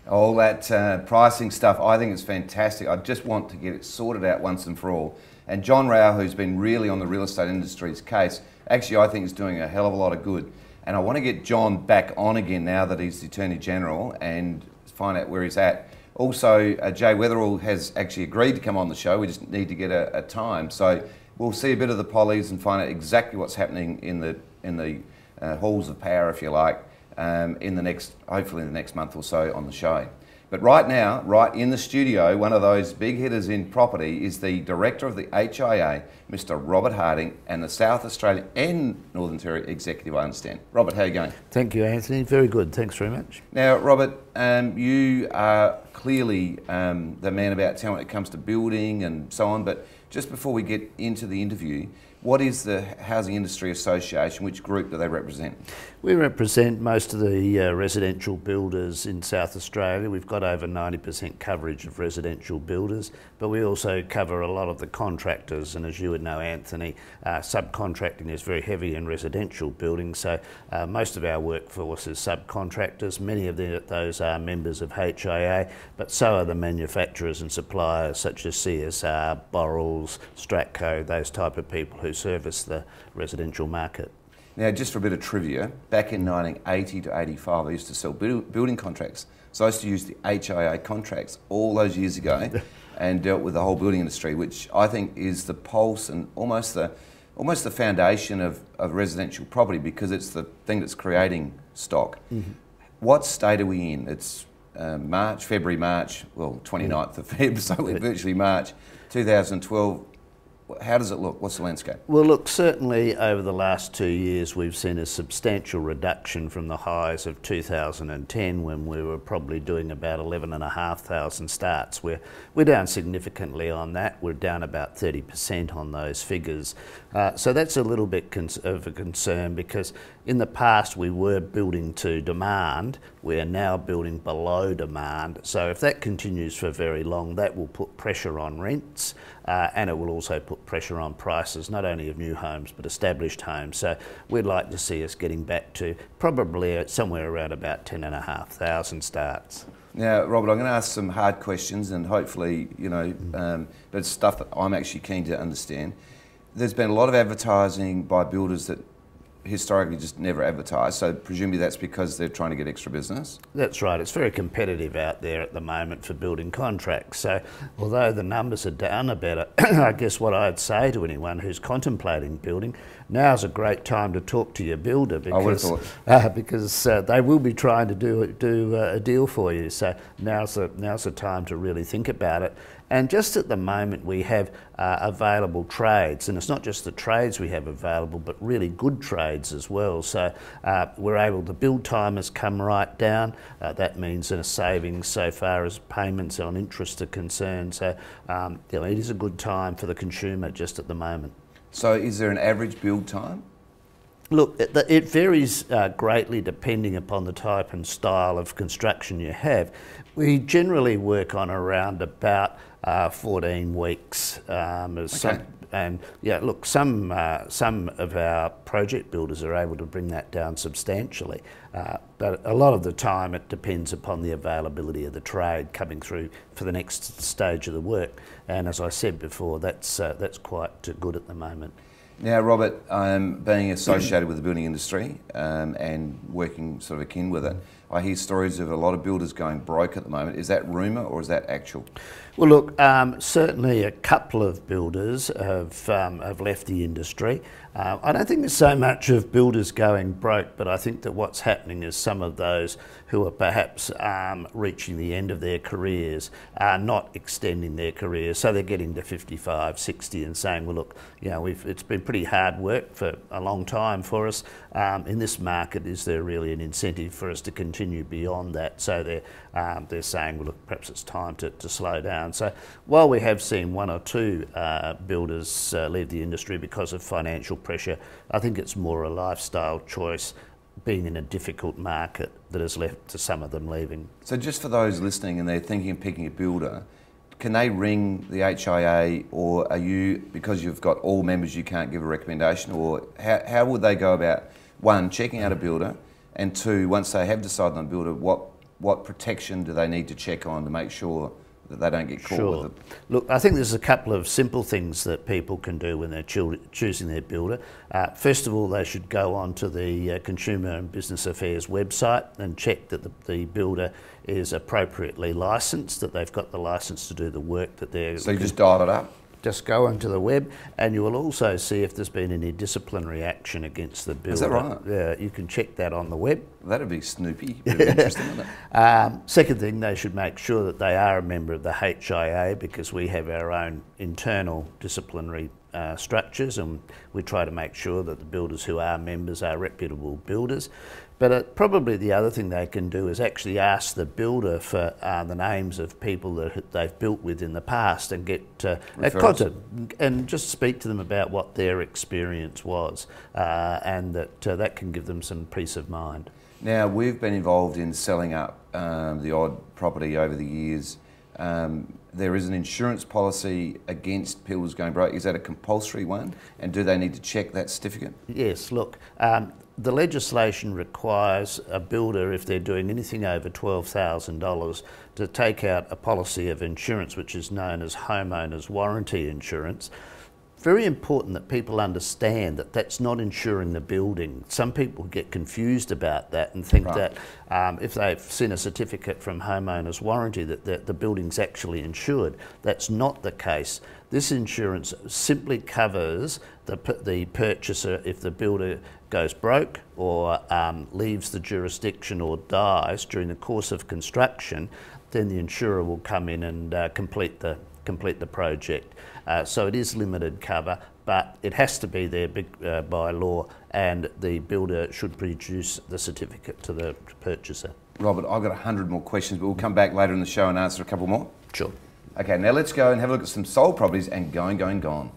All that pricing stuff, I think it's fantastic. I just want to get it sorted out once and for all. And John Rao, who's been really on the real estate industry's case, actually I think is doing a hell of a lot of good. And I want to get John back on again now that he's the Attorney General and find out where he's at. Also, Jay Weatherall has actually agreed to come on the show. We just need to get a time. So we'll see a bit of the pollies and find out exactly what's happening in the halls of power, if you like, hopefully in the next month or so on the show. But right now, right in the studio, one of those big hitters in property is the Director of the HIA, Mr. Robert Harding, and the South Australian and Northern Territory Executive, I understand. Robert, how are you going? Thank you, Anthony. Very good. Thanks very much. Now, Robert, you are clearly the man about town when it comes to building and so on, but just before we get into the interview, what is the Housing Industry Association? Which group do they represent? We represent most of the residential builders in South Australia. We've got over 90% coverage of residential builders, but we also cover a lot of the contractors. And as you would know, Anthony, subcontracting is very heavy in residential buildings. So most of our workforce is subcontractors. Many of those are members of HIA, but so are the manufacturers and suppliers such as CSR, Borrells, Stratco, those type of people who service the residential market. Now, just for a bit of trivia, back in 1980 to 85, I used to sell building contracts. So I used to use the HIA contracts all those years ago and dealt with the whole building industry, which I think is the pulse and almost the foundation of residential property, because it's the thing that's creating stock. Mm-hmm. What state are we in? It's February, March, well, 29th of Feb, so we're virtually March 2012. How does it look? What's the landscape? Well, look, certainly over the last 2 years we've seen a substantial reduction from the highs of 2010, when we were probably doing about 11,500 starts. We're down significantly on that. We're down about 30% on those figures. So that's a little bit of a concern, because in the past we were building to demand. We are now building below demand. So if that continues for very long, that will put pressure on rents, and it will also put pressure on prices, not only of new homes but established homes. So we'd like to see us getting back to probably somewhere around about 10,500 starts. Now, Robert, I'm going to ask some hard questions, and hopefully, but it's stuff that I'm actually keen to understand. There's been a lot of advertising by builders that historically just never advertised, so presumably that's because they're trying to get extra business? That's right. It's very competitive out there at the moment for building contracts. So although the numbers are down a bit, I guess what I'd say to anyone who's contemplating building, now's a great time to talk to your builder, because they will be trying to do a deal for you. So now's the time to really think about it. And just at the moment we have available trades, and it's not just the trades we have available, but really good trades as well. So we're able to, build time has come right down. That means a savings so far as payments on interest are concerned. So it is a good time for the consumer just at the moment. So is there an average build time? Look, it varies greatly depending upon the type and style of construction you have. We generally work on around about 14 weeks. Okay. And yeah, look, some of our project builders are able to bring that down substantially, but a lot of the time it depends upon the availability of the trade coming through for the next stage of the work. And as I said before, that's quite good at the moment. Now, Robert, being associated with the building industry and working sort of akin with it, I hear stories of a lot of builders going broke at the moment. Is that rumour or is that actual? Well, look, certainly a couple of builders have left the industry. I don't think there's so much of builders going broke, but I think that what's happening is some of those who are perhaps reaching the end of their careers are not extending their careers. So they're getting to 55, 60 and saying, well, look, it's been pretty hard work for a long time for us. In this market, is there really an incentive for us to continue beyond that? So they're saying, well, look, perhaps it's time to slow down. So while we have seen one or two builders leave the industry because of financial pressure, I think it's more a lifestyle choice, being in a difficult market, that has led to some of them leaving. So just for those listening and they're thinking of picking a builder, can they ring the HIA, or are you, because you've got all members, you can't give a recommendation? Or how would they go about, one, checking out a builder, and two, once they have decided on a builder, what what protection do they need to check on to make sure that they don't get caught with it? Look, I think there's a couple of simple things that people can do when they're choosing their builder. First of all, they should go on to the Consumer and Business Affairs website and check that the builder is appropriately licensed, that they've got the licence to do the work that they're... So you just dial it up? Just go onto the web, and you will also see if there's been any disciplinary action against the builder. Is that right? Yeah, you can check that on the web. That'd be snoopy. Bit interesting, wouldn't it? Second thing, they should make sure that they are a member of the HIA, because we have our own internal disciplinary structures, and we try to make sure that the builders who are members are reputable builders. But probably the other thing they can do is actually ask the builder for the names of people that they've built with in the past, and get contact, and just speak to them about what their experience was, and that can give them some peace of mind. Now, we've been involved in selling up the odd property over the years. There is an insurance policy against builders going broke. Is that a compulsory one? And do they need to check that certificate? Yes, look, the legislation requires a builder, if they're doing anything over $12,000, to take out a policy of insurance, which is known as homeowners warranty insurance. Very important that people understand that that's not insuring the building. Some people get confused about that and think that if they've seen a certificate from homeowners warranty that the building's actually insured. That's not the case. This insurance simply covers the purchaser if the builder goes broke or leaves the jurisdiction or dies during the course of construction. Then the insurer will come in and complete the project. So it is limited cover, but it has to be there by law, and the builder should produce the certificate to the purchaser. Robert, I've got 100 more questions, but we'll come back later in the show and answer a couple more. Sure. Okay, now let's go and have a look at some sold properties and gone.